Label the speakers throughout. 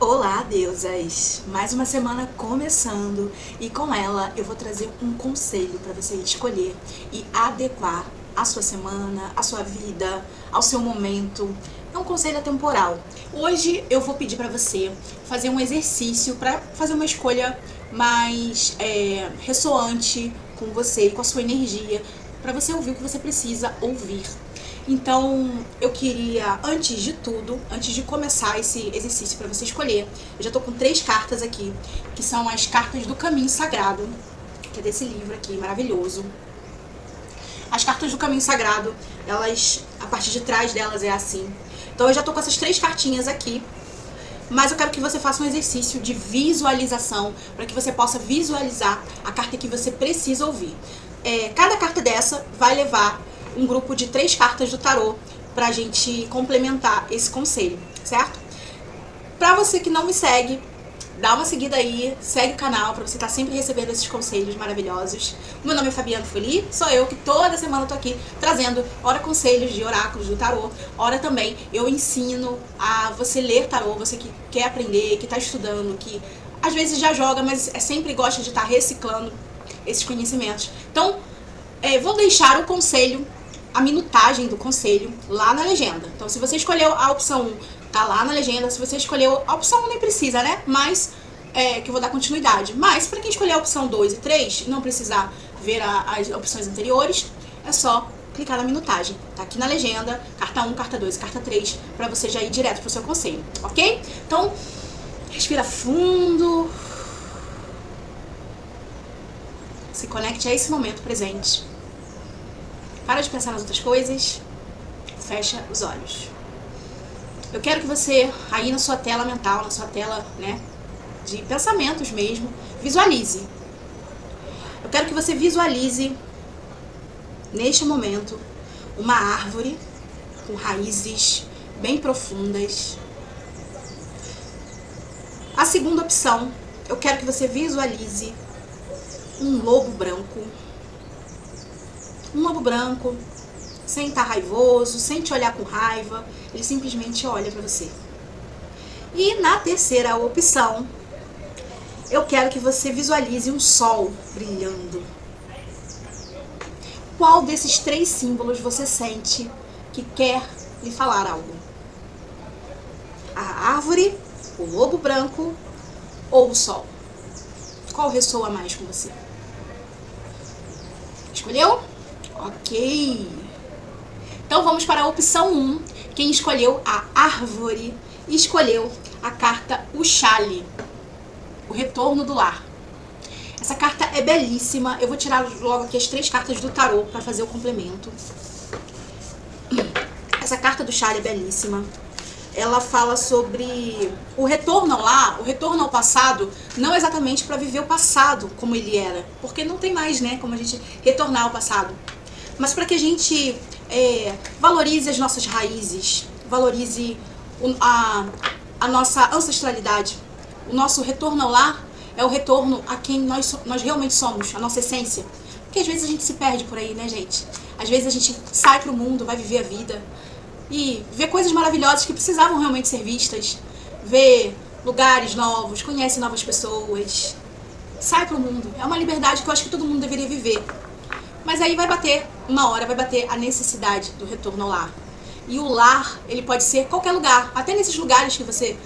Speaker 1: Olá, deusas! Mais uma semana começando e com ela eu vou trazer um conselho para você escolher e adequar a sua semana, a sua vida, ao seu momento. É um conselho atemporal. Hoje eu vou pedir para você fazer um exercício para fazer uma escolha mais ressoante com você e com a sua energia, para você ouvir o que você precisa ouvir. Então, eu queria, antes de tudo, antes de começar esse exercício para você escolher, eu já tô com 3 cartas aqui, que são as cartas do Caminho Sagrado, que é desse livro aqui, maravilhoso. As cartas do Caminho Sagrado, elas, a parte de trás delas é assim. Então, eu já tô com essas 3 cartinhas aqui, mas eu quero que você faça um exercício de visualização, para que você possa visualizar a carta que você precisa ouvir. Cada carta dessa vai levar um grupo de 3 cartas do tarô pra gente complementar esse conselho, certo? Pra você que não me segue, dá uma seguida aí, segue o canal pra você estar sempre recebendo esses conselhos maravilhosos. Meu nome é Fabiana Foli, sou eu que toda semana tô aqui trazendo, ora conselhos de oráculos do tarô, ora também eu ensino a você ler tarô, você que quer aprender, que tá estudando, que às vezes já joga, mas sempre gosta de estar reciclando esses conhecimentos. Então, vou deixar o conselho, a minutagem do conselho lá na legenda. Então, se você escolheu a opção 1, tá lá na legenda. Se você escolheu a opção 1, nem precisa, né? Mas, que eu vou dar continuidade. Mas, pra quem escolher a opção 2 e 3, não precisar ver as opções anteriores, é só clicar na minutagem. Tá aqui na legenda, carta 1, carta 2 e carta 3, pra você já ir direto pro seu conselho, ok? Então, respira fundo. Se conecte a esse momento presente. Para de pensar nas outras coisas, fecha os olhos. Eu quero que você, aí na sua tela mental, na sua tela, né, de pensamentos mesmo, visualize. Eu quero que você visualize, neste momento, uma árvore com raízes bem profundas. A segunda opção, eu quero que você visualize um lobo branco. Um lobo branco, sem estar raivoso, sem te olhar com raiva, ele simplesmente olha pra você. E na terceira opção, eu quero que você visualize um sol brilhando. Qual desses 3 símbolos você sente que quer lhe falar algo? A árvore, o lobo branco ou o sol? Qual ressoa mais com você? Escolheu? Ok. Então vamos para a opção 1. Quem escolheu a árvore escolheu a carta Uxale, o retorno do lar. Essa carta é belíssima. Eu vou tirar logo aqui as 3 cartas do tarô para fazer o complemento. Essa carta do Uxale é belíssima. Ela fala sobre o retorno ao lar, o retorno ao passado, não exatamente para viver o passado como ele era, porque não tem mais, né, como a gente retornar ao passado, mas para que a gente valorize as nossas raízes, valorize a nossa ancestralidade. O nosso retorno ao lar é o retorno a quem nós realmente somos, a nossa essência. Porque às vezes a gente se perde por aí, né, gente? Às vezes a gente sai pro mundo, vai viver a vida e vê coisas maravilhosas que precisavam realmente ser vistas, vê lugares novos, conhece novas pessoas, sai pro mundo. É uma liberdade que eu acho que todo mundo deveria viver. Mas aí vai bater, uma hora vai bater a necessidade do retorno ao lar. E o lar, ele pode ser qualquer lugar, até nesses lugares que você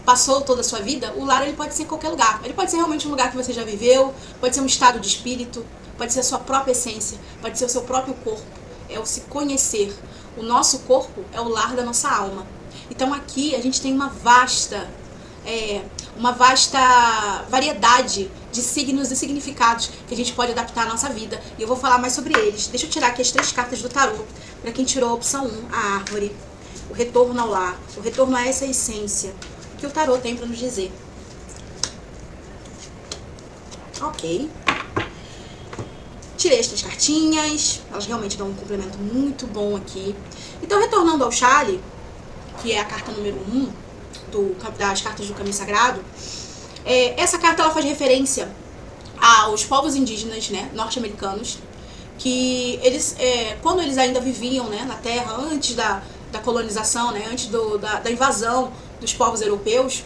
Speaker 1: passou toda a sua vida, o lar ele pode ser qualquer lugar. Ele pode ser realmente um lugar que você já viveu, pode ser um estado de espírito, pode ser a sua própria essência, pode ser o seu próprio corpo, é o se conhecer. O nosso corpo é o lar da nossa alma. Então aqui a gente tem uma vasta variedade de signos e significados que a gente pode adaptar à nossa vida. E eu vou falar mais sobre eles. Deixa eu tirar aqui as 3 cartas do tarô, para quem tirou a opção 1, a árvore, o retorno ao lar, o retorno a essa essência que o tarô tem para nos dizer. Ok. Tirei as 3 cartinhas, elas realmente dão um complemento muito bom aqui. Então, retornando ao Uxale, que é a carta número 1 das cartas do Caminho Sagrado, essa carta ela faz referência aos povos indígenas, né, norte-americanos, que eles, quando eles ainda viviam, né, na Terra, antes da colonização, né, antes da invasão dos povos europeus,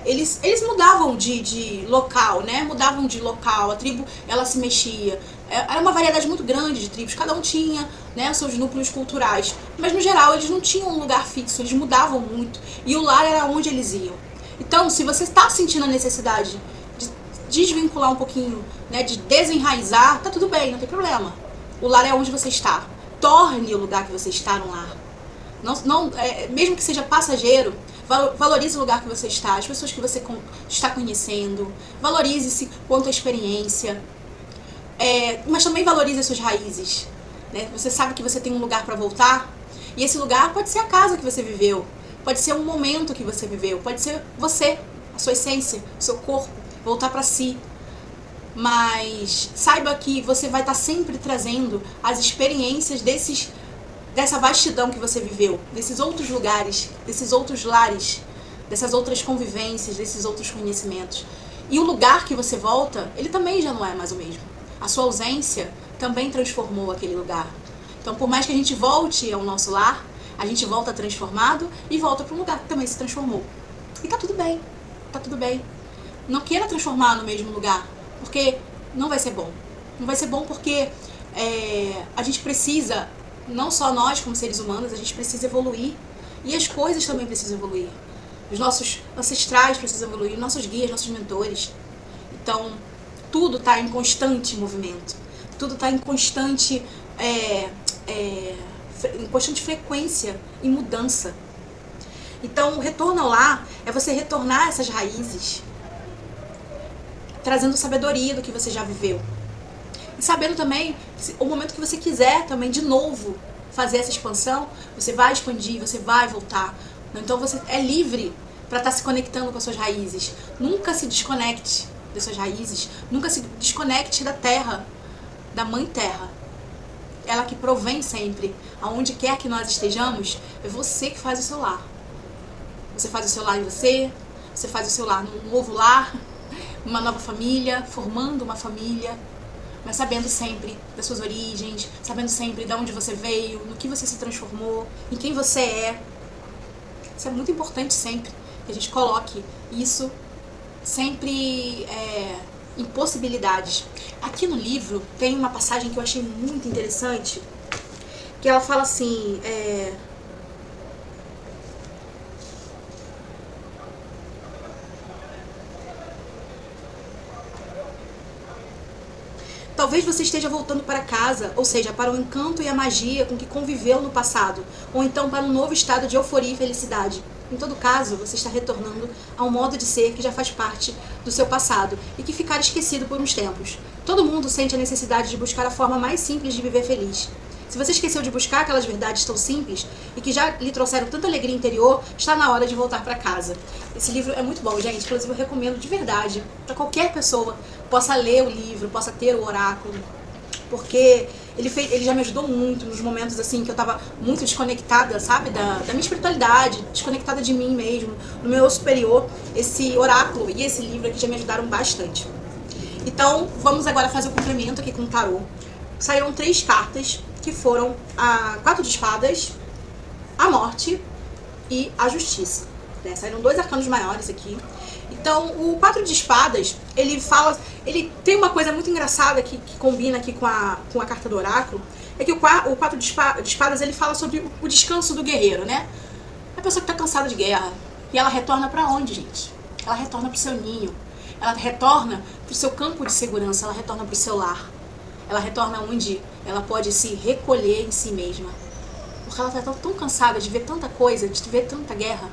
Speaker 1: eles mudavam de local, né? Mudavam de local, a tribo ela se mexia. Era uma variedade muito grande de tribos, cada um tinha, né, seus núcleos culturais. Mas no geral eles não tinham um lugar fixo, eles mudavam muito. E o lar era onde eles iam. Então, se você está sentindo a necessidade de desvincular um pouquinho, né, de desenraizar, tá tudo bem, não tem problema. O lar é onde você está. Torne o lugar que você está um lar. Mesmo que seja passageiro, valorize o lugar que você está, as pessoas que você está conhecendo, valorize-se quanto à experiência, mas também valorize as suas raízes. Né? Você sabe que você tem um lugar para voltar, e esse lugar pode ser a casa que você viveu, pode ser um momento que você viveu, pode ser você, a sua essência, o seu corpo, voltar para si. Mas saiba que você vai estar sempre trazendo as experiências dessa vastidão que você viveu, desses outros lugares, desses outros lares, dessas outras convivências, desses outros conhecimentos. E o lugar que você volta, ele também já não é mais o mesmo. A sua ausência também transformou aquele lugar. Então, por mais que a gente volte ao nosso lar, a gente volta transformado e volta para um lugar que também se transformou. E tá tudo bem, tá tudo bem. Não queira transformar no mesmo lugar, porque não vai ser bom. Não vai ser bom porque a gente precisa, não só nós como seres humanos, a gente precisa evoluir. E as coisas também precisam evoluir. Os nossos ancestrais precisam evoluir, nossos guias, nossos mentores. Então, tudo está em constante movimento. Tudo está em constante frequência e mudança. Então, o retorno ao lar é você retornar essas raízes, trazendo sabedoria do que você já viveu. E sabendo também, o momento que você quiser também, de novo, fazer essa expansão, você vai expandir, você vai voltar. Então você é livre para estar se conectando com as suas raízes. Nunca se desconecte das suas raízes, nunca se desconecte da terra, da mãe terra. Ela que provém sempre, aonde quer que nós estejamos, é você que faz o seu lar. Você faz o seu lar em você, você faz o seu lar num novo lar, uma nova família, formando uma família, mas sabendo sempre das suas origens, sabendo sempre de onde você veio, no que você se transformou, em quem você é. Isso é muito importante sempre, que a gente coloque isso sempre em possibilidades. Aqui no livro tem uma passagem que eu achei muito interessante, que ela fala assim, talvez você esteja voltando para casa, ou seja, para o encanto e a magia com que conviveu no passado, ou então para um novo estado de euforia e felicidade. Em todo caso, você está retornando a um modo de ser que já faz parte do seu passado e que ficara esquecido por uns tempos. Todo mundo sente a necessidade de buscar a forma mais simples de viver feliz. Se você esqueceu de buscar aquelas verdades tão simples e que já lhe trouxeram tanta alegria interior, está na hora de voltar para casa. Esse livro é muito bom, gente. Inclusive, eu recomendo de verdade para qualquer pessoa possa ler o livro, possa ter o oráculo, porque ele já me ajudou muito nos momentos assim que eu tava muito desconectada, sabe, da minha espiritualidade, desconectada de mim mesmo, do meu superior. Esse oráculo e esse livro aqui já me ajudaram bastante. Então, vamos agora fazer o complemento aqui com o tarô. Saíram 3 cartas, que foram a 4 de espadas, a morte e a justiça. Né? Saíram 2 arcanos maiores aqui. Então, o 4 de espadas, ele tem uma coisa muito engraçada que combina aqui com a carta do oráculo, é que o 4 de espadas, ele fala sobre o descanso do guerreiro, né? A pessoa que está cansada de guerra. E ela retorna para onde, gente? Ela retorna para o seu ninho. Ela retorna para o seu campo de segurança, ela retorna para o seu lar. Ela retorna onde ela pode se recolher em si mesma. Porque ela está tão cansada de ver tanta coisa, de ver tanta guerra.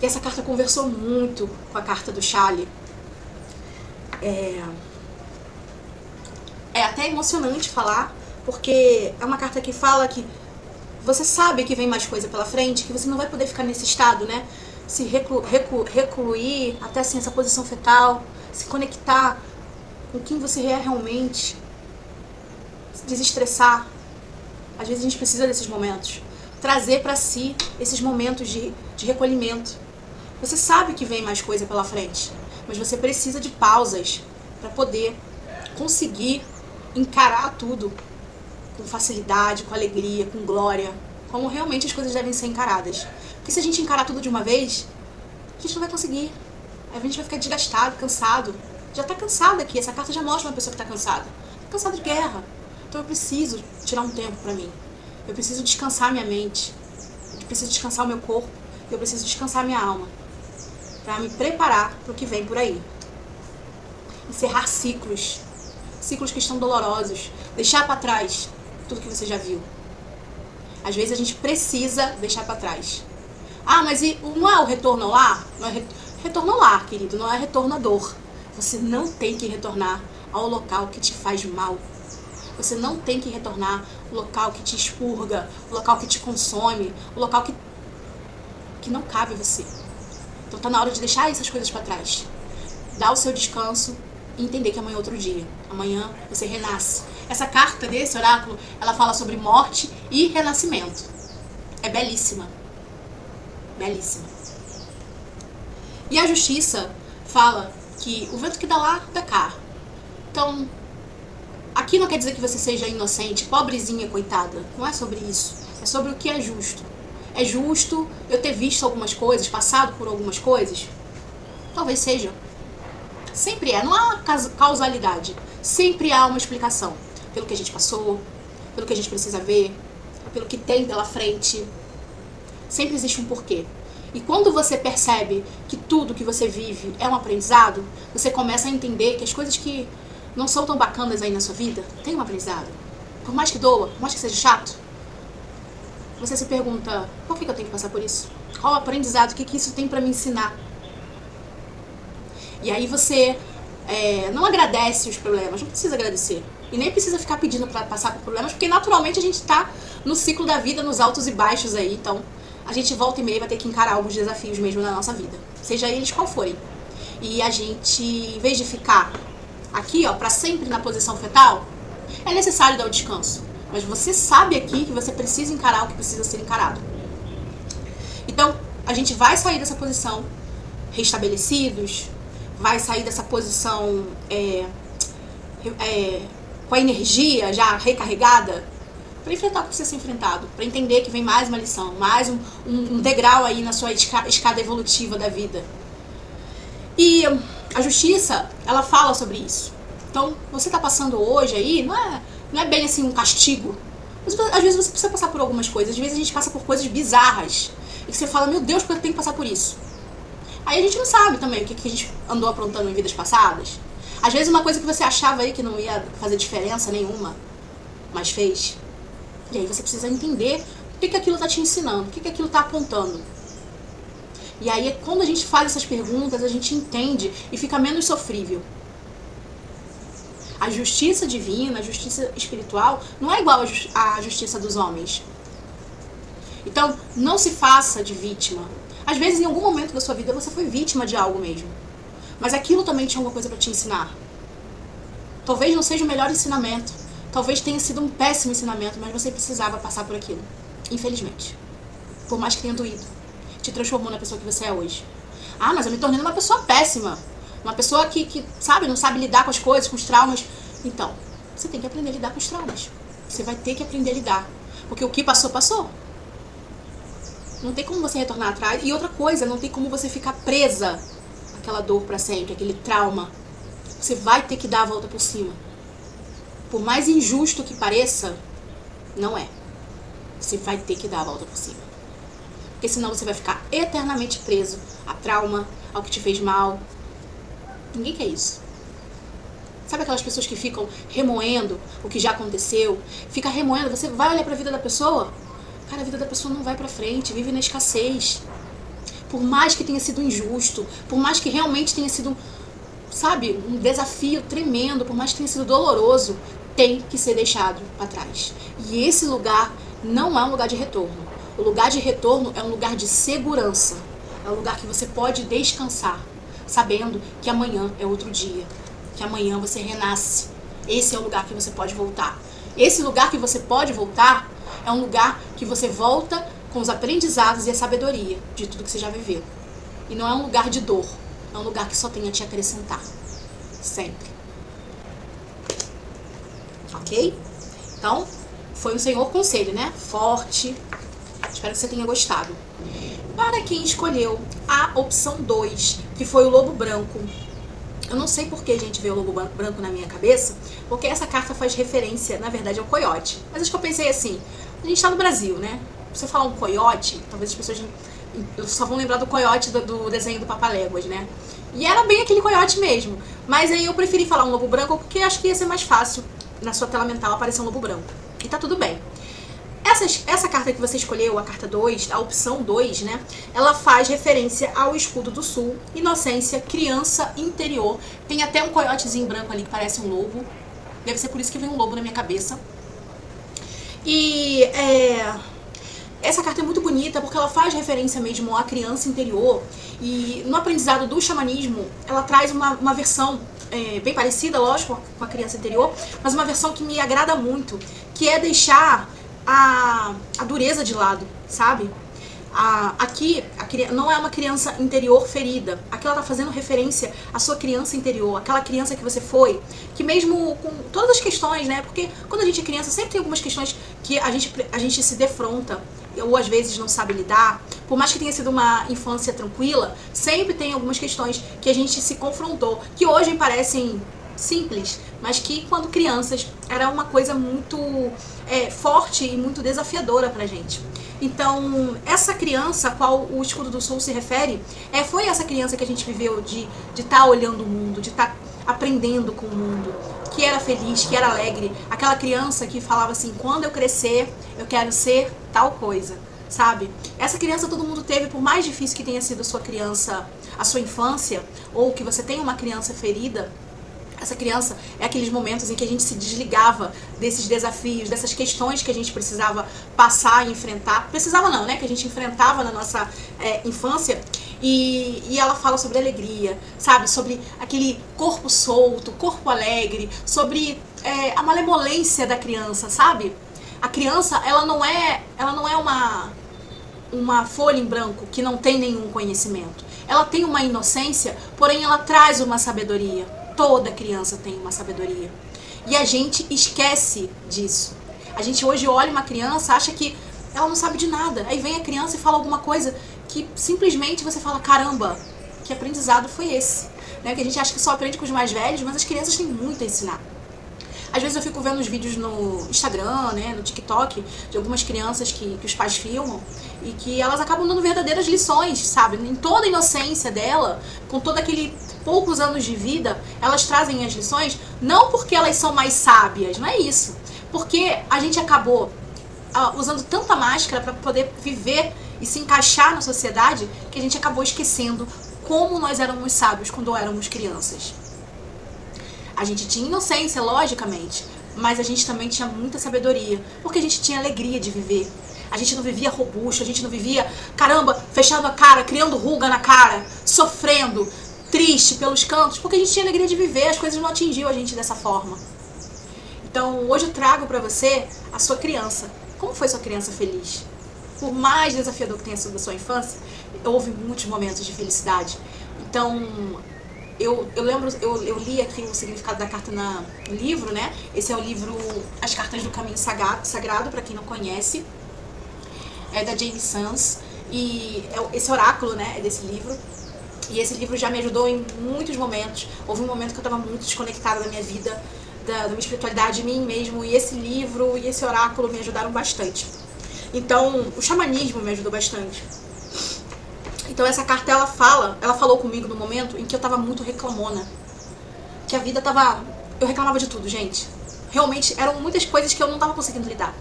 Speaker 1: E essa carta conversou muito com a carta do Chale. É até emocionante falar, porque é uma carta que fala que você sabe que vem mais coisa pela frente, que você não vai poder ficar nesse estado, né? Se recluir até assim, essa posição fetal, se conectar com quem você é realmente, se desestressar. Às vezes a gente precisa desses momentos. Trazer para si esses momentos de recolhimento. Você sabe que vem mais coisa pela frente, mas você precisa de pausas para poder conseguir encarar tudo com facilidade, com alegria, com glória, como realmente as coisas devem ser encaradas. Porque se a gente encarar tudo de uma vez, a gente não vai conseguir. Aí a gente vai ficar desgastado, cansado. Já tá cansado aqui, essa carta já mostra uma pessoa que tá cansada. Tá cansada de guerra. Então eu preciso tirar um tempo pra mim. Eu preciso descansar minha mente. Eu preciso descansar o meu corpo. Eu preciso descansar minha alma. Pra me preparar pro que vem por aí. Encerrar ciclos. Ciclos que estão dolorosos. Deixar pra trás tudo que você já viu. Às vezes a gente precisa deixar pra trás. Ah, mas não é o retorno ao lar? Não é retorno ao lar, querido. Não é retorno à dor. Você não tem que retornar ao local que te faz mal. Você não tem que retornar ao local que te expurga, o local que te consome, o local que não cabe a você. Então tá na hora de deixar essas coisas pra trás. Dar o seu descanso e entender que amanhã é outro dia. Amanhã você renasce. Essa carta desse oráculo, ela fala sobre morte e renascimento. É belíssima. Belíssima. E a justiça fala que o vento que dá lá, dá cá. Então, aqui não quer dizer que você seja inocente, pobrezinha, coitada. Não é sobre isso. É sobre o que é justo. É justo eu ter visto algumas coisas, passado por algumas coisas? Talvez seja. Sempre é. Não há causalidade. Sempre há uma explicação. Pelo que a gente passou, pelo que a gente precisa ver, pelo que tem pela frente. Sempre existe um porquê. E quando você percebe que tudo que você vive é um aprendizado, você começa a entender que as coisas que não são tão bacanas aí na sua vida, tem um aprendizado. Por mais que doa, por mais que seja chato, você se pergunta, por que eu tenho que passar por isso? Qual o aprendizado? O que isso tem pra me ensinar? E aí você não agradece os problemas, não precisa agradecer. E nem precisa ficar pedindo pra passar por problemas, porque naturalmente a gente tá no ciclo da vida, nos altos e baixos aí, então a gente volta e meia vai ter que encarar alguns desafios mesmo na nossa vida, seja eles qual forem. E a gente, em vez de ficar aqui, ó, pra sempre na posição fetal, é necessário dar o descanso. Mas você sabe aqui que você precisa encarar o que precisa ser encarado. Então, a gente vai sair dessa posição restabelecidos, vai sair dessa posição com a energia já recarregada, para enfrentar o que precisa ser enfrentado, para entender que vem mais uma lição, mais um degrau aí na sua escada evolutiva da vida. E a justiça, ela fala sobre isso. Então, você tá passando hoje aí, não é bem assim um castigo. Mas, às vezes você precisa passar por algumas coisas, às vezes a gente passa por coisas bizarras, e que você fala, meu Deus, por que eu tenho que passar por isso? Aí a gente não sabe também o que a gente andou aprontando em vidas passadas. Às vezes uma coisa que você achava aí que não ia fazer diferença nenhuma, mas fez. E aí você precisa entender o que aquilo tá te ensinando, o que aquilo tá apontando. E aí quando a gente faz essas perguntas, a gente entende e fica menos sofrível. A justiça divina, a justiça espiritual, não é igual à justiça dos homens. Então, não se faça de vítima. Às vezes, em algum momento da sua vida, você foi vítima de algo mesmo. Mas aquilo também tinha alguma coisa para te ensinar. Talvez não seja o melhor ensinamento. Talvez tenha sido um péssimo ensinamento, mas você precisava passar por aquilo. Infelizmente. Por mais que tenha doído. Te transformou na pessoa que você é hoje. Ah, mas eu me tornei uma pessoa péssima. Uma pessoa que sabe, não sabe lidar com as coisas, com os traumas. Então, você tem que aprender a lidar com os traumas. Você vai ter que aprender a lidar. Porque o que passou, passou. Não tem como você retornar atrás. E outra coisa, não tem como você ficar presa àquela dor pra sempre, aquele trauma. Você vai ter que dar a volta por cima. Por mais injusto que pareça, não é. Você vai ter que dar a volta por cima. Porque senão você vai ficar eternamente preso a trauma, ao que te fez mal. Ninguém quer isso. Sabe aquelas pessoas que ficam remoendo o que já aconteceu? Fica remoendo, você vai olhar pra vida da pessoa? Cara, a vida da pessoa não vai pra frente, vive na escassez. Por mais que tenha sido injusto, por mais que realmente tenha sido, sabe, um desafio tremendo, por mais que tenha sido doloroso, tem que ser deixado pra trás. E esse lugar não é um lugar de retorno. O lugar de retorno é um lugar de segurança. É um lugar que você pode descansar, sabendo que amanhã é outro dia, que amanhã você renasce. Esse é o lugar que você pode voltar. Esse lugar que você pode voltar é um lugar que você volta com os aprendizados e a sabedoria de tudo que você já viveu. E não é um lugar de dor, é um lugar que só tem a te acrescentar. Sempre. Ok? Então, foi um senhor conselho, né? Forte. Espero que você tenha gostado. Para quem escolheu a opção 2, que foi o lobo branco, eu não sei por que, gente, veio o lobo branco na minha cabeça, porque essa carta faz referência, na verdade, ao coiote. Mas acho que eu pensei assim, a gente tá no Brasil, né? Se você falar um coiote, talvez as pessoas só vão lembrar do coiote do desenho do Papaléguas, né? E era bem aquele coiote mesmo. Mas aí eu preferi falar um lobo branco porque acho que ia ser mais fácil na sua tela mental aparecer um lobo branco. E tá tudo bem. Essa carta que você escolheu, a carta 2, a opção 2, né? Ela faz referência ao escudo do sul, inocência, criança interior. Tem até um coiotezinho branco ali que parece um lobo. Deve ser por isso que vem um lobo na minha cabeça. E essa carta é muito bonita porque ela faz referência mesmo à criança interior. E no aprendizado do xamanismo, ela traz uma versão bem parecida, lógico, com a criança interior, mas uma versão que me agrada muito, que é deixar a dureza de lado, sabe? Aqui não é uma criança interior ferida. Aqui ela tá fazendo referência à sua criança interior, aquela criança que você foi, que mesmo com todas as questões, né? Porque quando a gente é criança sempre tem algumas questões que a gente se defronta ou às vezes não sabe lidar. Por mais que tenha sido uma infância tranquila, sempre tem algumas questões que a gente se confrontou, que hoje parecem simples, mas que quando crianças era uma coisa muito forte e muito desafiadora pra gente. Então, essa criança a qual o escudo do sul se refere, foi essa criança que a gente viveu de estar olhando o mundo, de estar aprendendo com o mundo, que era feliz, que era alegre, aquela criança que falava assim, quando eu crescer, eu quero ser tal coisa, sabe? Essa criança todo mundo teve, por mais difícil que tenha sido a sua criança, a sua infância, ou que você tenha uma criança ferida. Essa criança é aqueles momentos em que a gente se desligava desses desafios, dessas questões que a gente precisava passar e enfrentar. Precisava não, né? Que a gente enfrentava na nossa infância. E ela fala sobre alegria, sabe? Sobre aquele corpo solto, corpo alegre, sobre a malemolência da criança, sabe? A criança, ela não é uma folha em branco que não tem nenhum conhecimento. Ela tem uma inocência, porém ela traz uma sabedoria. Toda criança tem uma sabedoria. E a gente esquece disso. A gente hoje olha uma criança, acha que ela não sabe de nada. Aí vem a criança e fala alguma coisa que simplesmente você fala, caramba, que aprendizado foi esse? Né? Que a gente acha que só aprende com os mais velhos, mas as crianças têm muito a ensinar. Às vezes eu fico vendo os vídeos no Instagram, né, no TikTok, de algumas crianças que os pais filmam e que elas acabam dando verdadeiras lições, sabe? Em toda a inocência dela, com todo aquele poucos anos de vida, elas trazem as lições, não porque elas são mais sábias, não é isso. Porque a gente acabou usando tanta máscara para poder viver e se encaixar na sociedade que a gente acabou esquecendo como nós éramos sábios quando éramos crianças. A gente tinha inocência, logicamente, mas a gente também tinha muita sabedoria, porque a gente tinha alegria de viver. A gente não vivia robusto, a gente não vivia, caramba, fechando a cara, criando ruga na cara, sofrendo, triste pelos cantos, porque a gente tinha alegria de viver, as coisas não atingiam a gente dessa forma. Então, hoje eu trago pra você a sua criança. Como foi sua criança feliz? Por mais desafiador que tenha sido a sua infância, houve muitos momentos de felicidade. Então, eu lembro, eu li aqui o significado da carta no livro, né? Esse é o livro As Cartas do Caminho Sagrado, para quem não conhece. É da Jamie Sams. E esse oráculo, né, é desse livro. E esse livro já me ajudou em muitos momentos. Houve um momento que eu estava muito desconectada da minha vida, da minha espiritualidade, de mim mesmo. E esse livro e esse oráculo me ajudaram bastante. Então, o xamanismo me ajudou bastante. Então essa carta, ela falou comigo no momento em que eu tava muito reclamona. Que a vida tava... Eu reclamava de tudo, gente. Realmente, eram muitas coisas que eu não tava conseguindo lidar.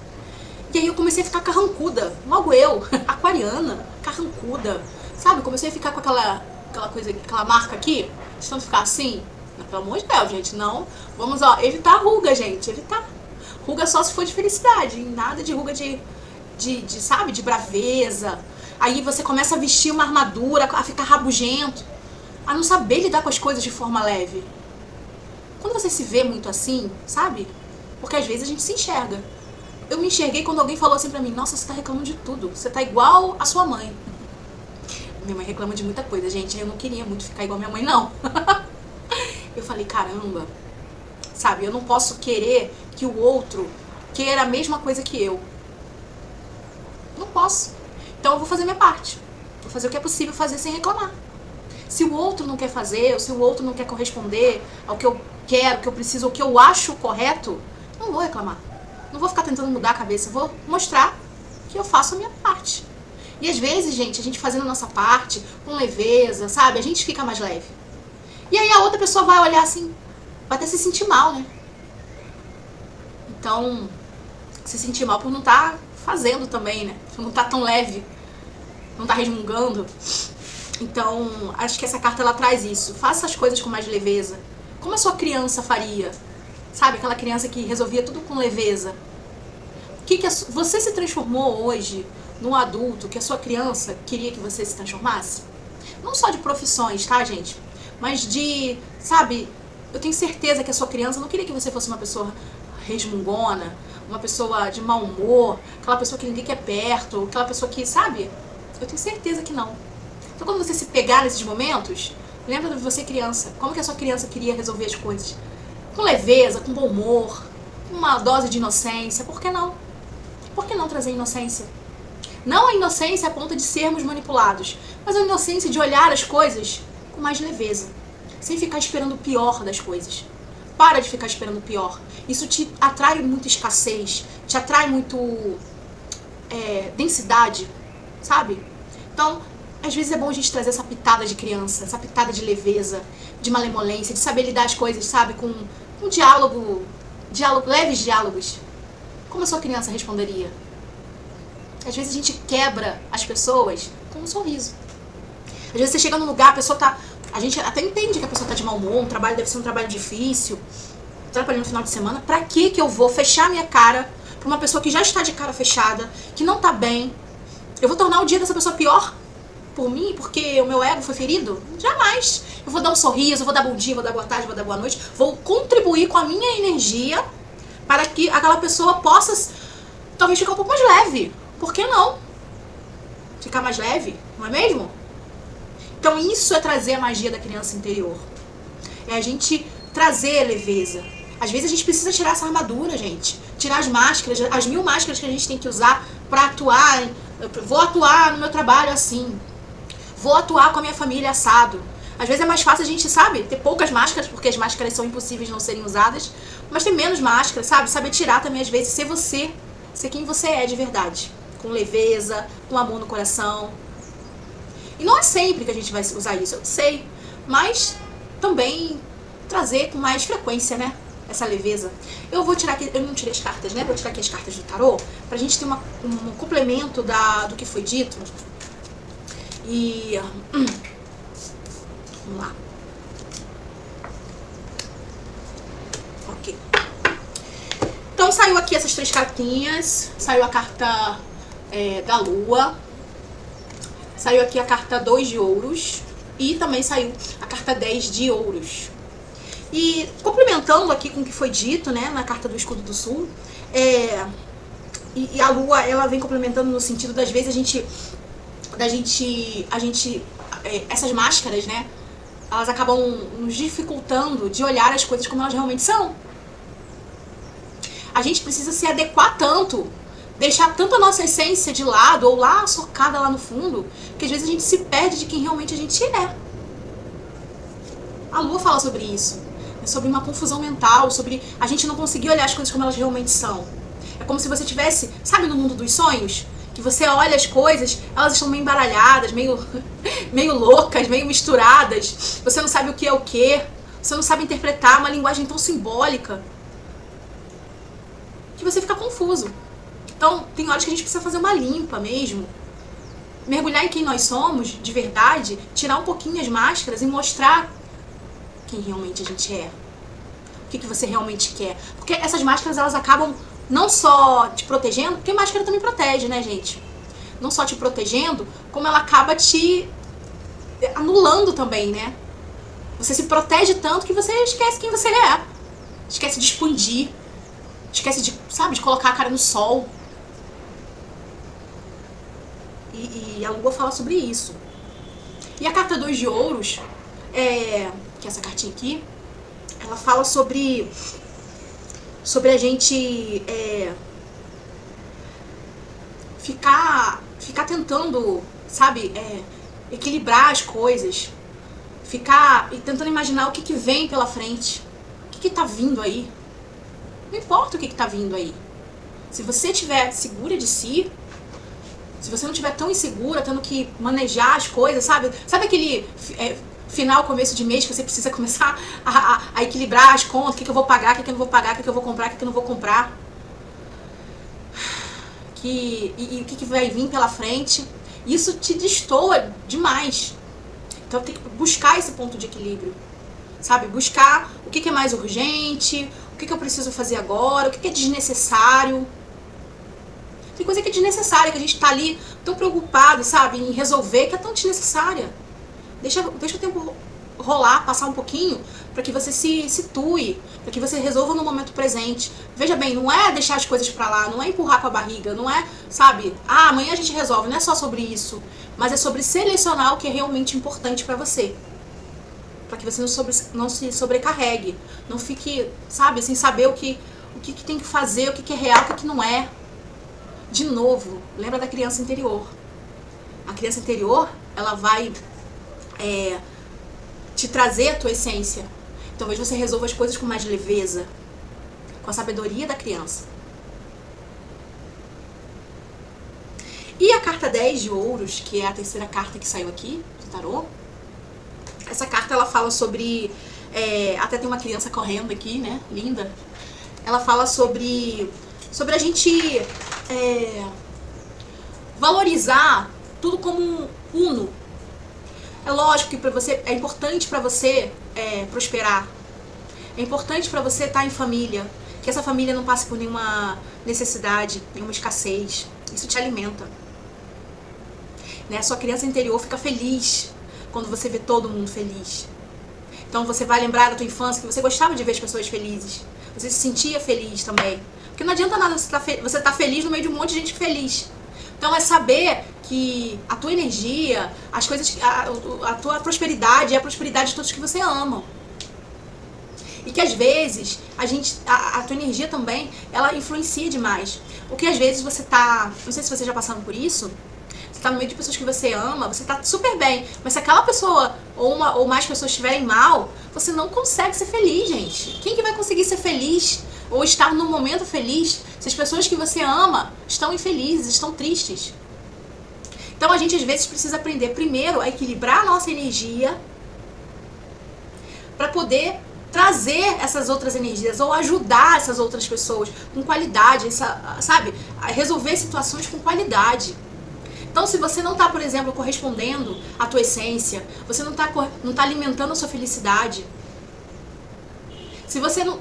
Speaker 1: E aí eu comecei a ficar carrancuda. Logo eu, aquariana, carrancuda. Sabe? Comecei a ficar com aquela coisa, aquela marca aqui. Vocês estão ficar assim? Não, pelo amor de Deus, gente, não. Vamos, evitar ruga, gente. Evitar. Ruga só se for de felicidade. Nada de ruga sabe? De braveza. Aí você começa a vestir uma armadura, a ficar rabugento, a não saber lidar com as coisas de forma leve. Quando você se vê muito assim, sabe? Porque às vezes a gente se enxerga. Eu me enxerguei quando alguém falou assim pra mim, nossa, você tá reclamando de tudo, você tá igual a sua mãe. Minha mãe reclama de muita coisa, gente, eu não queria muito ficar igual a minha mãe, não. Eu falei, caramba, sabe, eu não posso querer que o outro queira a mesma coisa que eu. Não posso. Então eu vou fazer minha parte. Vou fazer o que é possível fazer sem reclamar. Se o outro não quer fazer, ou se o outro não quer corresponder ao que eu quero, o que eu preciso, o que eu acho correto, não vou reclamar. Não vou ficar tentando mudar a cabeça, vou mostrar que eu faço a minha parte. E às vezes, gente, a gente fazendo a nossa parte com leveza, sabe? A gente fica mais leve. E aí a outra pessoa vai olhar assim, vai até se sentir mal, né? Então, se sentir mal por não estar fazendo também, né? Por não estar tão leve, não estar resmungando. Então, acho que essa carta ela traz isso. Faça as coisas com mais leveza. Como a sua criança faria? Sabe, aquela criança que resolvia tudo com leveza. Você se transformou hoje num adulto que a sua criança queria que você se transformasse? Não só de profissões, tá, gente? Mas de, sabe, eu tenho certeza que a sua criança não queria que você fosse uma pessoa resmungona, uma pessoa de mau humor, aquela pessoa que ninguém quer perto, aquela pessoa que, sabe? Eu tenho certeza que não. Então quando você se pegar nesses momentos, lembra de você criança. Como que a sua criança queria resolver as coisas? Com leveza, com bom humor, com uma dose de inocência. Por que não? Por que não trazer inocência? Não a inocência a ponto de sermos manipulados, mas a inocência de olhar as coisas com mais leveza, sem ficar esperando o pior das coisas. Para de ficar esperando o pior. Isso te atrai muita escassez, te atrai muito densidade, sabe? Então, às vezes é bom a gente trazer essa pitada de criança, essa pitada de leveza, de malemolência, de saber lidar as coisas, sabe? Com um diálogo, leves diálogos. Como a sua criança responderia? Às vezes a gente quebra as pessoas com um sorriso. Às vezes você chega num lugar, a pessoa tá... A gente até entende que a pessoa tá de mau humor, um trabalho deve ser um trabalho difícil, trabalhando no final de semana. Pra que eu vou fechar minha cara pra uma pessoa que já está de cara fechada, que não tá bem? Eu vou tornar o dia dessa pessoa pior por mim, porque o meu ego foi ferido? Jamais. Eu vou dar um sorriso, eu vou dar bom dia, vou dar boa tarde, vou dar boa noite, vou contribuir com a minha energia para que aquela pessoa possa talvez ficar um pouco mais leve. Por que não? Ficar mais leve, não é mesmo? Então isso é trazer a magia da criança interior. É a gente trazer a leveza. Às vezes a gente precisa tirar essa armadura, gente. Tirar as máscaras, as 1000 máscaras que a gente tem que usar pra atuar. Vou atuar no meu trabalho assim. Vou atuar com a minha família assado. Às vezes é mais fácil a gente, sabe, ter poucas máscaras, porque as máscaras são impossíveis de não serem usadas. Mas ter menos máscaras, sabe? Saber tirar também às vezes, ser você. Ser quem você é de verdade. Com leveza, com amor no coração. E não é sempre que a gente vai usar isso, eu sei. Mas também trazer com mais frequência, né? Essa leveza. Eu vou tirar aqui, eu não tirei as cartas, né? Vou tirar aqui as cartas do tarô, pra gente ter um complemento do que foi dito. E... vamos lá. Ok. Então saiu aqui essas 3 cartinhas. Saiu a carta da lua. Saiu aqui a carta 2 de ouros. E também saiu a carta 10 de ouros. E complementando aqui com o que foi dito, né, na carta do escudo do sul, e a lua, ela vem complementando no sentido das vezes essas máscaras, né, elas acabam nos dificultando de olhar as coisas como elas realmente são. A gente precisa se adequar tanto, deixar tanto a nossa essência de lado, ou lá socada lá no fundo, que às vezes a gente se perde de quem realmente a gente é. A lua fala sobre isso. Sobre uma confusão mental, sobre a gente não conseguir olhar as coisas como elas realmente são. É como se você tivesse, sabe, no mundo dos sonhos, que você olha as coisas, elas estão meio embaralhadas, meio loucas, meio misturadas. Você não sabe o que é o que. Você não sabe interpretar uma linguagem tão simbólica que você fica confuso. Então, tem horas que a gente precisa fazer uma limpa mesmo. Mergulhar em quem nós somos, de verdade, tirar um pouquinho as máscaras e mostrar quem realmente a gente é. O que você realmente quer. Porque essas máscaras, elas acabam não só te protegendo, porque máscara também protege, né, gente? Não só te protegendo, como ela acaba te anulando também, né? Você se protege tanto que você esquece quem você é. Esquece de expandir. Esquece de, sabe, de colocar a cara no sol. E a lua fala sobre isso. E a carta 2 de ouros, que é essa cartinha aqui, ela fala sobre a gente ficar tentando, sabe, equilibrar as coisas, ficar tentando imaginar o que vem pela frente, o que tá vindo aí. Não importa o que tá vindo aí. Se você estiver segura de si, se você não estiver tão insegura, tendo que manejar as coisas, sabe? Sabe aquele final, começo de mês que você precisa começar a equilibrar as contas, o que eu vou pagar, o que eu não vou pagar, o que eu vou comprar, o que eu não vou comprar. E o que vai vir pela frente. Isso te destoa demais. Então tem que buscar esse ponto de equilíbrio, sabe? Buscar o que é mais urgente, o que eu preciso fazer agora, o que é desnecessário. Tem coisa que é desnecessária, que a gente tá ali tão preocupado, sabe, em resolver, que é tão desnecessária. Deixa o tempo rolar, passar um pouquinho, para que você se situe, para que você resolva no momento presente. Veja bem, não é deixar as coisas pra lá, não é empurrar com a barriga, não é, sabe, amanhã a gente resolve, não é só sobre isso, mas é sobre selecionar o que é realmente importante pra você. Para que você não se sobrecarregue, não fique, sabe, sem saber o que tem que fazer, o que é real, o que não é. De novo, lembra da criança interior. A criança interior, ela vai te trazer a tua essência. Talvez você resolva as coisas com mais leveza, com a sabedoria da criança. E a carta 10 de ouros, que é a terceira carta que saiu aqui do tarô. Essa carta, ela fala sobre... até tem uma criança correndo aqui, né? Linda. Ela fala sobre a gente valorizar tudo como uno. É lógico que é importante para você prosperar. É importante para você estar em família. Que essa família não passe por nenhuma necessidade, nenhuma escassez. Isso te alimenta. Né? Sua criança interior fica feliz quando você vê todo mundo feliz. Então você vai lembrar da tua infância que você gostava de ver as pessoas felizes. Você se sentia feliz também. Porque não adianta nada você tá feliz no meio de um monte de gente feliz. Então é saber que a tua energia, as coisas, a tua prosperidade é a prosperidade de todos que você ama. E que às vezes a tua energia também, ela influencia demais. Porque às vezes você tá, não sei se você já passaram por isso, você tá no meio de pessoas que você ama, você tá super bem, mas se aquela pessoa ou mais pessoas estiverem mal, você não consegue ser feliz, gente. Quem que vai conseguir ser feliz ou estar num momento feliz se as pessoas que você ama estão infelizes, estão tristes? Então a gente às vezes precisa aprender primeiro a equilibrar a nossa energia para poder trazer essas outras energias ou ajudar essas outras pessoas com qualidade, sabe? A resolver situações com qualidade. Então, se você não está, por exemplo, correspondendo à tua essência, você não tá alimentando a sua felicidade,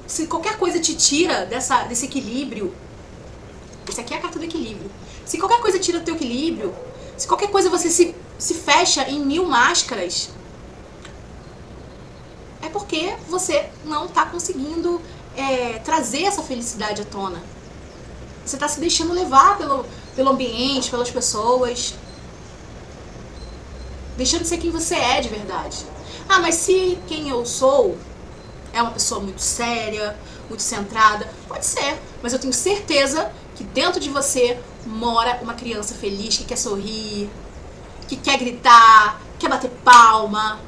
Speaker 1: se qualquer coisa te tira desse equilíbrio, essa aqui é a carta do equilíbrio. Se qualquer coisa tira o teu equilíbrio, se qualquer coisa você se fecha em 1000 máscaras, é porque você não está conseguindo trazer essa felicidade à tona. Você está se deixando levar pelo ambiente, pelas pessoas, deixando de ser quem você é de verdade. Ah, mas se quem eu sou é uma pessoa muito séria, muito centrada, pode ser, mas eu tenho certeza que dentro de você mora uma criança feliz, que quer sorrir, que quer gritar, quer bater palma.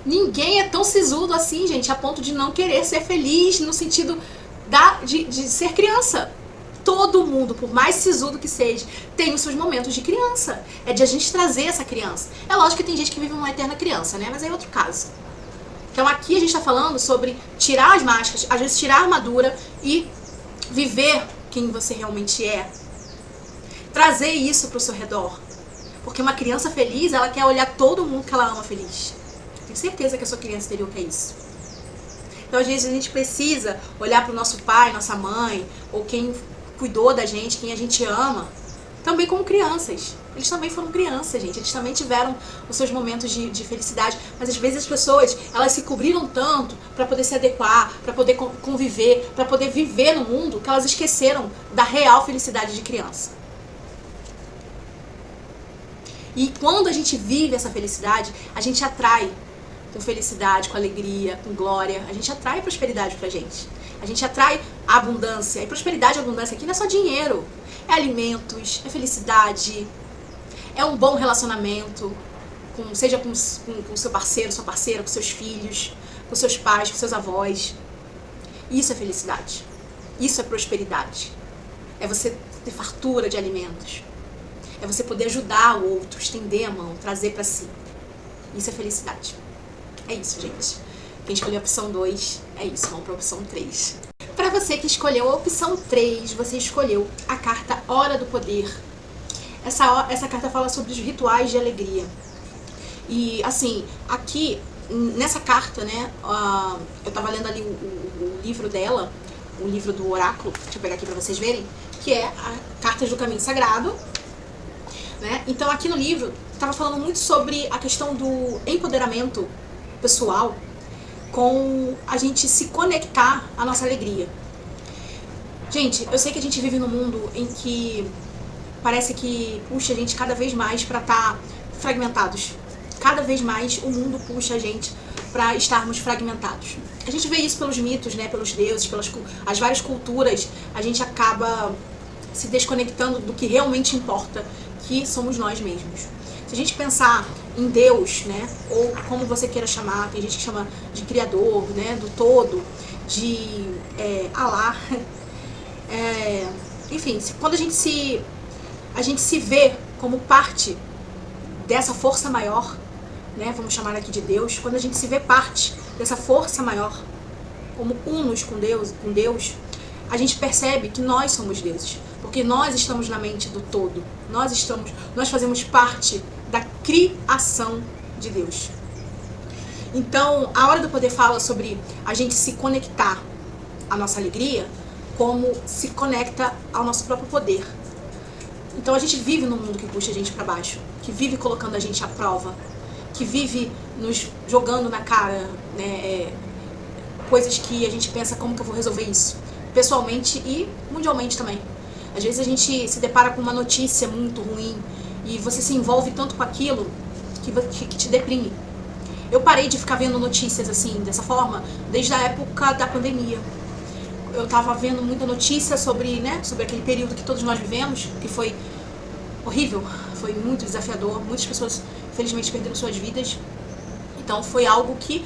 Speaker 1: Ninguém é tão sisudo assim, gente, a ponto de não querer ser feliz no sentido de ser criança. Todo mundo, por mais sisudo que seja, tem os seus momentos de criança. É de a gente trazer essa criança. É lógico que tem gente que vive uma eterna criança, né? Mas é outro caso. Então aqui a gente está falando sobre tirar as máscaras, às vezes tirar a armadura e viver quem você realmente é. Trazer isso para o seu redor. Porque uma criança feliz, ela quer olhar todo mundo que ela ama feliz. Tenho certeza que a sua criança interior quer isso. Então às vezes a gente precisa olhar para o nosso pai, nossa mãe, ou quem cuidou da gente, quem a gente ama, também como crianças. Eles também foram crianças, gente. Eles também tiveram os seus momentos de felicidade. Mas às vezes as pessoas, elas se cobriram tanto para poder se adequar, para poder conviver, para poder viver no mundo, que elas esqueceram da real felicidade de criança. E quando a gente vive essa felicidade, a gente atrai com felicidade, com alegria, com glória. A gente atrai prosperidade pra gente. A gente atrai a abundância. E prosperidade e abundância aqui não é só dinheiro. É alimentos, é felicidade, é um bom relacionamento, seja com seu parceiro, sua parceira, com seus filhos, com seus pais, com seus avós. Isso é felicidade. Isso é prosperidade. É você ter fartura de alimentos. É você poder ajudar o outro, estender a mão, trazer para si. Isso é felicidade. É isso, gente. Quem escolheu a opção 2, é isso, vamos para a opção 3. Para você que escolheu a opção 3, você escolheu a carta Hora do Poder. Essa carta fala sobre os rituais de alegria. E, assim, aqui, nessa carta, né, eu tava lendo ali o livro dela, o livro do oráculo, deixa eu pegar aqui pra vocês verem, que é a Cartas do Caminho Sagrado, né? Então, aqui no livro, tava falando muito sobre a questão do empoderamento pessoal, com a gente se conectar à nossa alegria. Gente, eu sei que a gente vive num mundo em que parece que puxa a gente cada vez mais para estar fragmentados. Cada vez mais o mundo puxa a gente para estarmos fragmentados. A gente vê isso pelos mitos, né, pelos deuses, pelas as várias culturas. A gente acaba se desconectando do que realmente importa, que somos nós mesmos. Se a gente pensar em Deus, né, ou como você queira chamar, tem gente que chama de Criador, né, do todo, de Alá, enfim, quando a gente se vê como parte dessa força maior, né, vamos chamar aqui de Deus, quando a gente se vê parte dessa força maior, como unos com Deus, a gente percebe que nós somos deuses, porque nós estamos na mente do todo, nós fazemos parte da criação de Deus. Então, a Hora do Poder fala sobre a gente se conectar à nossa alegria, como se conecta ao nosso próprio poder. Então a gente vive num mundo que puxa a gente para baixo, que vive colocando a gente à prova, que vive nos jogando na cara, né, coisas que a gente pensa, como que eu vou resolver isso? Pessoalmente e mundialmente também. Às vezes a gente se depara com uma notícia muito ruim e você se envolve tanto com aquilo que te deprime. Eu parei de ficar vendo notícias assim, dessa forma, desde a época da pandemia. Eu tava vendo muita notícia sobre aquele período que todos nós vivemos, que foi horrível, foi muito desafiador, muitas pessoas felizmente perderam suas vidas. Então foi algo que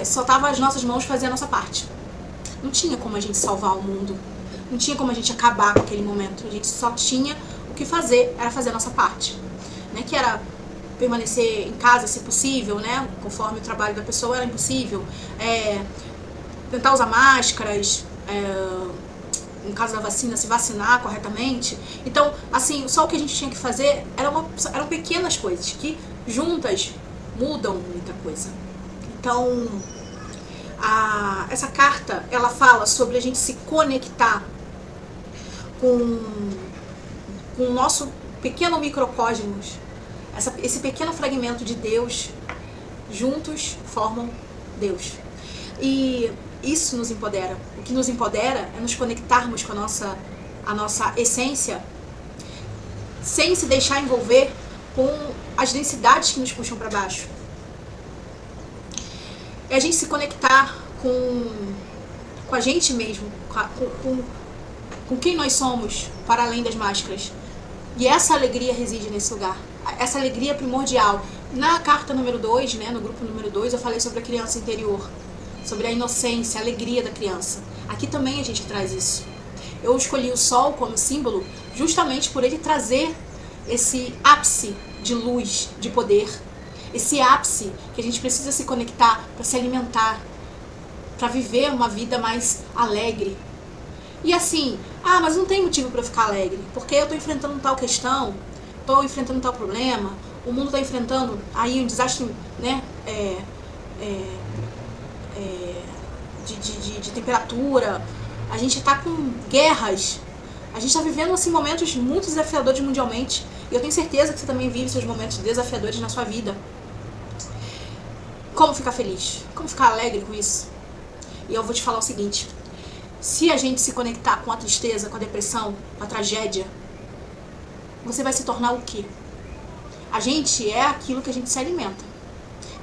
Speaker 1: só tava às nossas mãos fazer a nossa parte. Não tinha como a gente salvar o mundo, não tinha como a gente acabar com aquele momento, a gente só tinha o que fazer, era fazer a nossa parte, né? Que era permanecer em casa se possível, né? Conforme o trabalho da pessoa era impossível, tentar usar máscaras, no caso da vacina, se vacinar corretamente. Então, assim, só o que a gente tinha que fazer eram pequenas coisas que juntas mudam muita coisa. Então, essa carta, ela fala sobre a gente se conectar com o nosso pequeno microcosmos, esse pequeno fragmento de Deus, juntos formam Deus. E isso nos empodera. O que nos empodera é nos conectarmos com a nossa essência, sem se deixar envolver com as densidades que nos puxam para baixo. É a gente se conectar com a gente mesmo, com quem nós somos, para além das máscaras. E essa alegria reside nesse lugar. Essa alegria primordial. Na carta número 2, né, no grupo número 2, eu falei sobre a criança interior, sobre a inocência, a alegria da criança. Aqui também a gente traz isso. Eu escolhi o sol como símbolo justamente por ele trazer esse ápice de luz, de poder. Esse ápice que a gente precisa se conectar para se alimentar, para viver uma vida mais alegre. E assim, mas não tem motivo para eu ficar alegre, porque eu estou enfrentando tal questão, estou enfrentando tal problema, o mundo está enfrentando aí um desastre, né, de temperatura, a gente está com guerras, a gente está vivendo assim, momentos muito desafiadores mundialmente, e eu tenho certeza que você também vive seus momentos desafiadores na sua vida. Como ficar feliz? Como ficar alegre com isso? E eu vou te falar o seguinte: se a gente se conectar com a tristeza, com a depressão, com a tragédia, você vai se tornar o quê? A gente é aquilo que a gente se alimenta.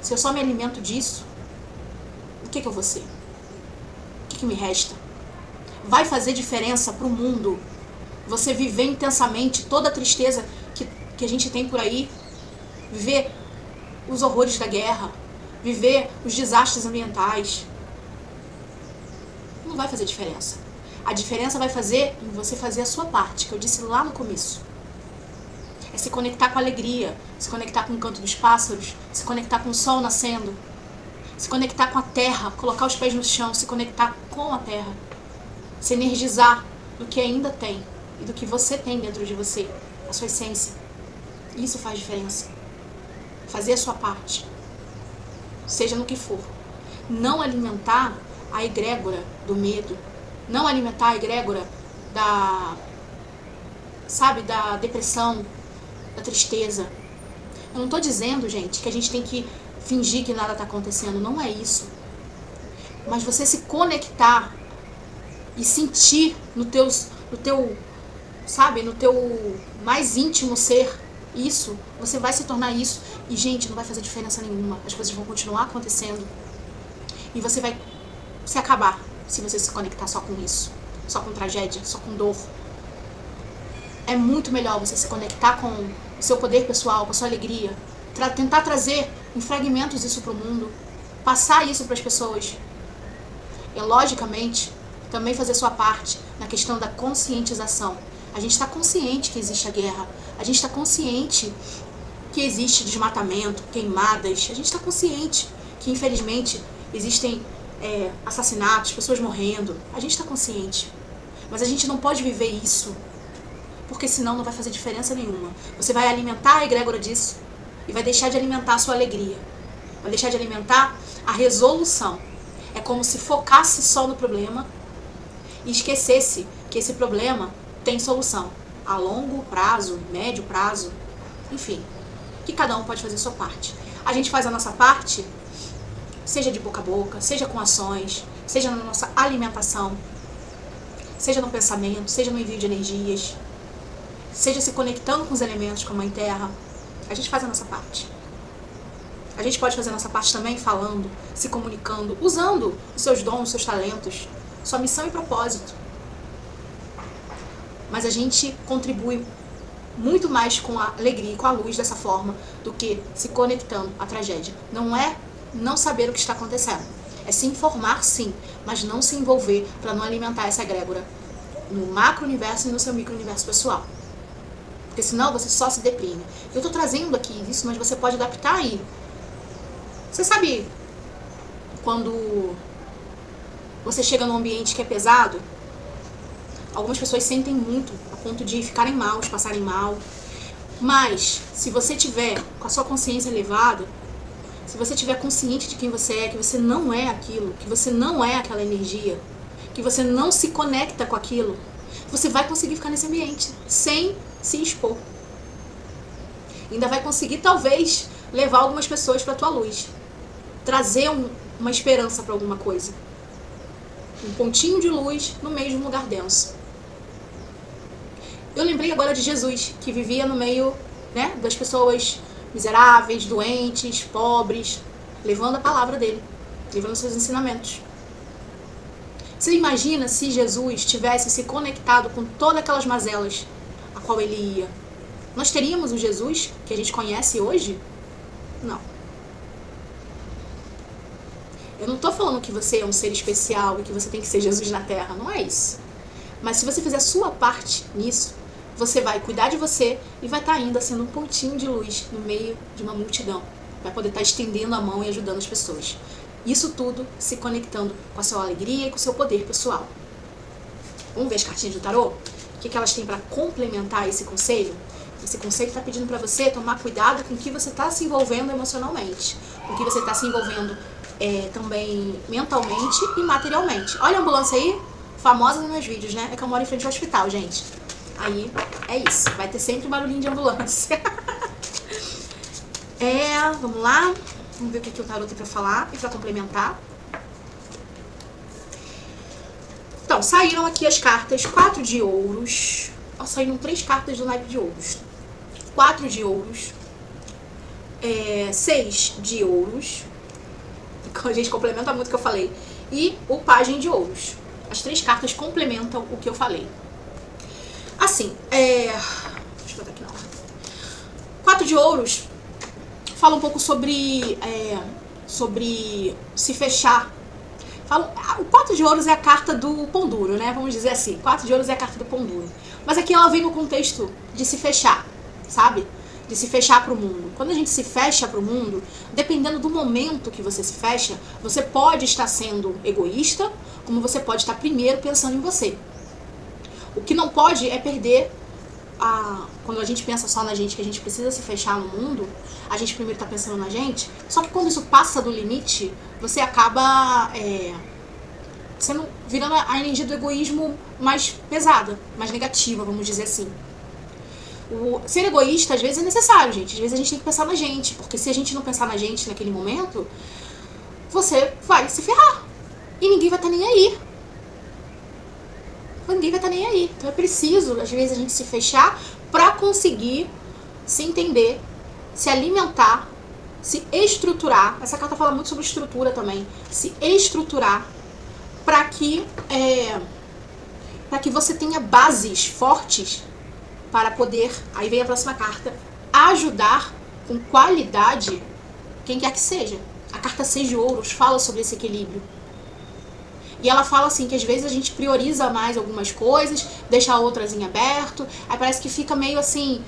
Speaker 1: Se eu só me alimento disso, o que eu vou ser? O que me resta? Vai fazer diferença pro mundo você viver intensamente toda a tristeza que a gente tem por aí? Viver os horrores da guerra, viver os desastres ambientais. Não vai fazer diferença. A diferença vai fazer em você fazer a sua parte, que eu disse lá no começo. É se conectar com a alegria, se conectar com o canto dos pássaros, se conectar com o sol nascendo, se conectar com a terra, colocar os pés no chão, se conectar com a terra, se energizar do que ainda tem e do que você tem dentro de você, a sua essência. Isso faz diferença. Fazer a sua parte, seja no que for. Não alimentar a egrégora do medo, não alimentar a egrégora da depressão, da tristeza. Eu não estou dizendo, gente, que a gente tem que fingir que nada está acontecendo, não é isso. Mas você se conectar e sentir no teu mais íntimo ser isso, você vai se tornar isso. E, gente, não vai fazer diferença nenhuma. As coisas vão continuar acontecendo. E você vai se acabar se você se conectar só com isso. Só com tragédia, só com dor. É muito melhor você se conectar com o seu poder pessoal, com a sua alegria. Tentar trazer em fragmentos isso para o mundo. Passar isso para as pessoas. E, logicamente, também fazer sua parte na questão da conscientização. A gente está consciente que existe a guerra. A gente está consciente que existe desmatamento, queimadas. A gente está consciente que, infelizmente, existem assassinatos, pessoas morrendo. A gente está consciente. Mas a gente não pode viver isso, porque senão não vai fazer diferença nenhuma. Você vai alimentar a egrégora disso e vai deixar de alimentar a sua alegria. Vai deixar de alimentar a resolução. É como se focasse só no problema e esquecesse que esse problema tem solução. A longo prazo, médio prazo, enfim. Que cada um pode fazer a sua parte. A gente faz a nossa parte, seja de boca a boca, seja com ações, seja na nossa alimentação, seja no pensamento, seja no envio de energias, seja se conectando com os elementos, com a Mãe Terra. A gente faz a nossa parte. A gente pode fazer a nossa parte também falando, se comunicando, usando os seus dons, os seus talentos, sua missão e propósito. Mas a gente contribui muito mais com a alegria e com a luz dessa forma do que se conectando à tragédia. Não é não saber o que está acontecendo. É se informar, sim, mas não se envolver para não alimentar essa egrégora no macro-universo e no seu micro-universo pessoal. Porque senão você só se deprime. Eu estou trazendo aqui isso, mas você pode adaptar aí. Você sabe quando você chega num ambiente que é pesado? Algumas pessoas sentem muito a ponto de ficarem mal, de passarem mal. Mas, se você tiver com a sua consciência elevada, se você tiver consciente de quem você é, que você não é aquilo, que você não é aquela energia, que você não se conecta com aquilo, você vai conseguir ficar nesse ambiente sem se expor. Ainda vai conseguir, talvez, levar algumas pessoas para a tua luz. Trazer uma esperança para alguma coisa. Um pontinho de luz no meio de um lugar denso. Eu lembrei agora de Jesus, que vivia no meio, das pessoas miseráveis, doentes, pobres, levando a palavra dele, levando seus ensinamentos. Você imagina se Jesus tivesse se conectado com todas aquelas mazelas a qual ele ia? Nós teríamos o Jesus que a gente conhece hoje? Não. Eu não estou falando que você é um ser especial e que você tem que ser Jesus na Terra, não é isso. Mas se você fizer a sua parte nisso, você vai cuidar de você e vai estar ainda sendo um pontinho de luz no meio de uma multidão. Vai poder estar estendendo a mão e ajudando as pessoas. Isso tudo se conectando com a sua alegria e com o seu poder pessoal. Vamos ver as cartinhas do tarô? O que elas têm para complementar esse conselho? Esse conselho está pedindo para você tomar cuidado com o que você está se envolvendo emocionalmente, com o que você está se envolvendo também mentalmente e materialmente. Olha a ambulância aí, famosa nos meus vídeos, né? É que eu moro em frente ao hospital, gente. Aí é isso, vai ter sempre um barulhinho de ambulância. Vamos lá. Vamos ver o que o tarô tem pra falar e pra complementar. Então, saíram aqui as cartas 4 de ouros. Saíram 3 cartas do naipe de ouros. 4 de ouros. 6 de ouros. A gente complementa muito o que eu falei. E o pajem de ouros. As 3 cartas complementam o que eu falei. Assim, deixa eu botar aqui na ordem. 4 de ouros fala um pouco sobre se fechar. O 4 de ouros é a carta do pão duro, né? Vamos dizer assim, 4 de ouros é a carta do pão duro. Mas aqui ela vem no contexto de se fechar, sabe? De se fechar para o mundo. Quando a gente se fecha para o mundo, dependendo do momento que você se fecha, você pode estar sendo egoísta, como você pode estar primeiro pensando em você. O que não pode é perder quando a gente pensa só na gente, que a gente precisa se fechar no mundo, a gente primeiro tá pensando na gente, só que quando isso passa do limite, você acaba virando a energia do egoísmo mais pesada, mais negativa, vamos dizer assim. Ser egoísta às vezes é necessário, gente. Às vezes a gente tem que pensar na gente, porque se a gente não pensar na gente naquele momento, você vai se ferrar. E ninguém vai estar nem aí. Ninguém vai estar nem aí. Então é preciso, às vezes, a gente se fechar pra conseguir se entender, se alimentar, se estruturar. Essa carta fala muito sobre estrutura também. Se estruturar pra que você tenha bases fortes para poder, aí vem a próxima carta, ajudar com qualidade quem quer que seja. A carta 6 de ouros fala sobre esse equilíbrio. E ela fala assim, que às vezes a gente prioriza mais algumas coisas, deixa outras em aberto, aí parece que fica meio assim,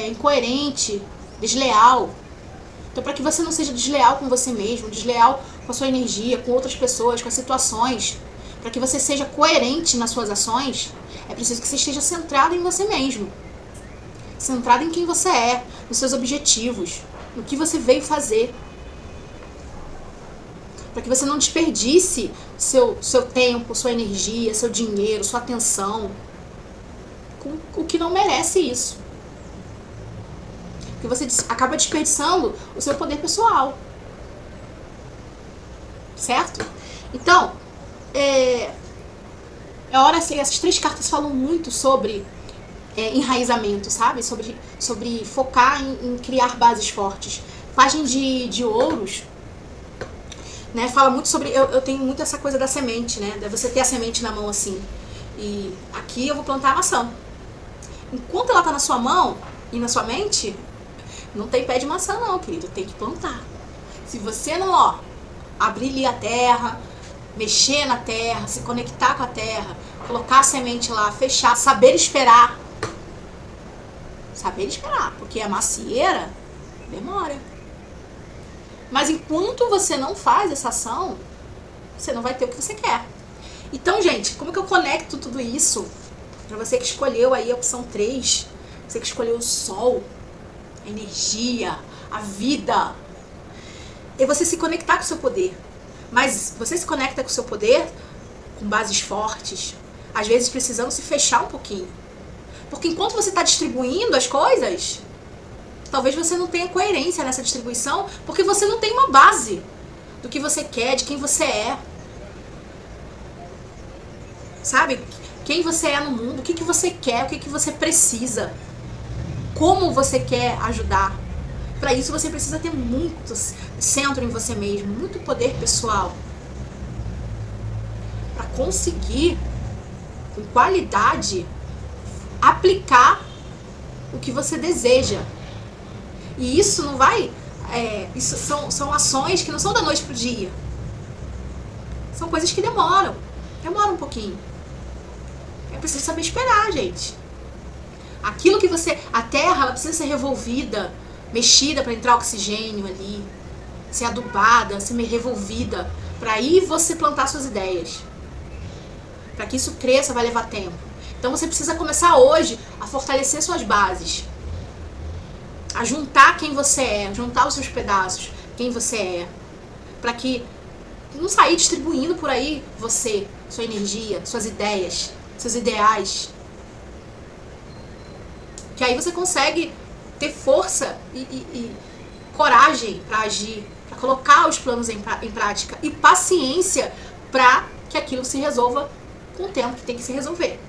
Speaker 1: incoerente, desleal. Então para que você não seja desleal com você mesmo, desleal com a sua energia, com outras pessoas, com as situações, para que você seja coerente nas suas ações, é preciso que você esteja centrado em você mesmo. Centrado em quem você é, nos seus objetivos, no que você veio fazer. Para que você não desperdice seu tempo, sua energia, seu dinheiro, sua atenção com o que não merece isso. Porque você acaba desperdiçando o seu poder pessoal. Certo? Então, hora assim, essas 3 cartas falam muito sobre enraizamento, sabe? Sobre focar em criar bases fortes. Página de ouros, né, fala muito sobre, eu tenho muito essa coisa da semente, né, de você ter a semente na mão assim, e aqui eu vou plantar a maçã. Enquanto ela tá na sua mão e na sua mente, não tem pé de maçã não, querido, tem que plantar. Se você não, abrir ali a terra, mexer na terra, se conectar com a terra, colocar a semente lá, fechar, saber esperar, porque a macieira demora. Mas enquanto você não faz essa ação, você não vai ter o que você quer. Então, gente, como que eu conecto tudo isso? Pra você que escolheu aí a opção 3, você que escolheu o sol, a energia, a vida, é você se conectar com o seu poder. Mas você se conecta com o seu poder com bases fortes, às vezes precisando se fechar um pouquinho. Porque enquanto você está distribuindo as coisas, talvez você não tenha coerência nessa distribuição, porque você não tem uma base do que você quer, de quem você é. Sabe? Quem você é no mundo, o que você quer, o que você precisa. Como você quer ajudar. Para isso você precisa ter muito centro em você mesmo, muito poder pessoal. Para conseguir, com qualidade, aplicar o que você deseja. E isso não vai... isso são ações que não são da noite pro dia. São coisas que demoram. Demoram um pouquinho. É preciso saber esperar, gente. Aquilo que você... A terra, ela precisa ser revolvida, mexida para entrar oxigênio ali, ser adubada, ser revolvida, para aí você plantar suas ideias. Para que isso cresça, vai levar tempo. Então você precisa começar hoje a fortalecer suas bases, a juntar quem você é, juntar os seus pedaços, quem você é, para que não sair distribuindo por aí você, sua energia, suas ideias, seus ideais. Que aí você consegue ter força e coragem para agir, para colocar os planos em prática e paciência para que aquilo se resolva com o tempo que tem que se resolver.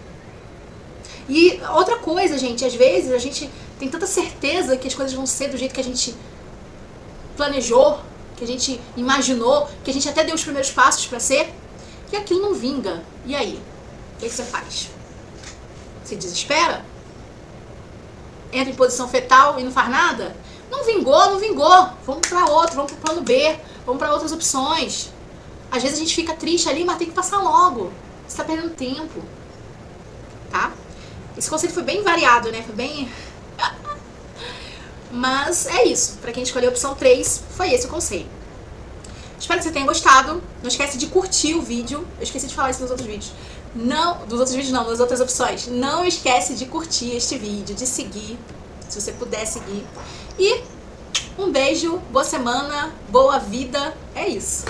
Speaker 1: E outra coisa, gente, às vezes a gente tem tanta certeza que as coisas vão ser do jeito que a gente planejou, que a gente imaginou, que a gente até deu os primeiros passos para ser, e aquilo não vinga. E aí? O que você faz? Você desespera? Entra em posição fetal e não faz nada? Não vingou, não vingou. Vamos pra outro, vamos pro plano B, vamos pra outras opções. Às vezes a gente fica triste ali, mas tem que passar logo. Você tá perdendo tempo. Tá? Esse conselho foi bem variado, né? Foi bem... Mas é isso. Pra quem escolheu a opção 3, foi esse o conselho. Espero que você tenha gostado. Não esquece de curtir o vídeo. Eu esqueci de falar isso nos outros vídeos. Não, dos outros vídeos não, das outras opções. Não esquece de curtir este vídeo, de seguir, se você puder seguir. E um beijo, boa semana, boa vida. É isso.